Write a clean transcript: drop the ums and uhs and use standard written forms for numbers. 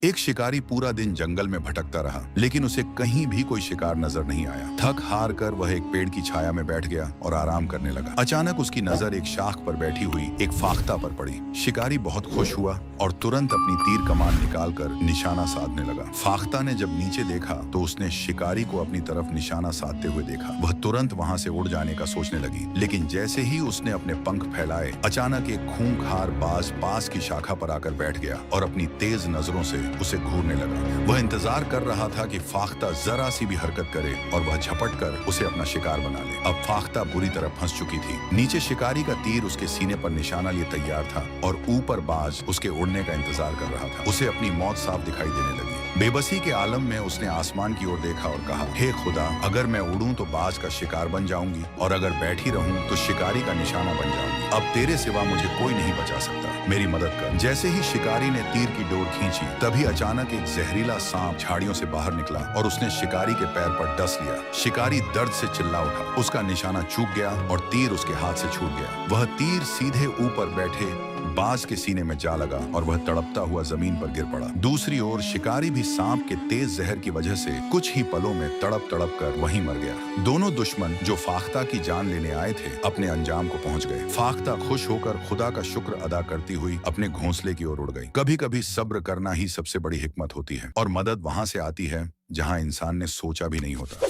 एक शिकारी पूरा दिन जंगल में भटकता रहा, लेकिन उसे कहीं भी कोई शिकार नजर नहीं आया। थक हार कर वह एक पेड़ की छाया में बैठ गया और आराम करने लगा। अचानक उसकी नजर एक शाख पर बैठी हुई एक फाख्ता पर पड़ी। शिकारी बहुत खुश हुआ और तुरंत अपनी तीर कमान निकालकर निशाना साधने लगा। फाख्ता ने जब नीचे देखा तो उसने शिकारी को अपनी तरफ निशाना साधते हुए देखा। वह तुरंत वहां से उड़ जाने का सोचने लगी, लेकिन जैसे ही उसने अपने पंख फैलाए, अचानक एक खूंखार बाज पास की शाखा पर आकर बैठ गया और अपनी तेज नजरों से उसे घूरने लगा। वह इंतजार कर रहा था कि फाख्ता जरा सी भी हरकत करे और वह झपट कर उसे अपना शिकार बना ले। अब फाख्ता बुरी तरह फंस चुकी थी। नीचे शिकारी का तीर उसके सीने पर निशाना लिए तैयार था और ऊपर बाज उसके उड़ने का इंतजार कर रहा था। उसे अपनी मौत साफ दिखाई देने लगी। बेबसी के आलम में उसने आसमान की ओर देखा और कहा, हे खुदा, अगर मैं उड़ूं तो बाज का शिकार बन जाऊंगी और अगर बैठी रहूं तो शिकारी का निशाना बन जाऊंगी। अब तेरे सिवा मुझे कोई नहीं बचा सकता, मेरी मदद कर। जैसे ही शिकारी ने तीर की डोर खींची, तभी अचानक एक जहरीला सांप झाड़ियों से बाहर निकला और उसने शिकारी के पैर पर डस लिया। शिकारी दर्द से चिल्ला उठा। उसका निशाना चूक गया और तीर उसके हाथ से छूट गया। वह तीर सीधे ऊपर बैठे बाज के सीने में जा लगा और वह तड़पता हुआ जमीन पर गिर पड़ा। दूसरी ओर शिकारी भी सांप के तेज जहर की वजह से कुछ ही पलों में तड़प तड़प कर वहीं मर गया। दोनों दुश्मन जो फाख्ता की जान लेने आए थे, अपने अंजाम को पहुंच गए। फाख्ता खुश होकर खुदा का शुक्र अदा करती हुई अपने घोंसले की ओर उड़ गई। कभी कभी सब्र करना ही सबसे बड़ी हिकमत होती है और मदद वहां से आती है जहां इंसान ने सोचा भी नहीं होता।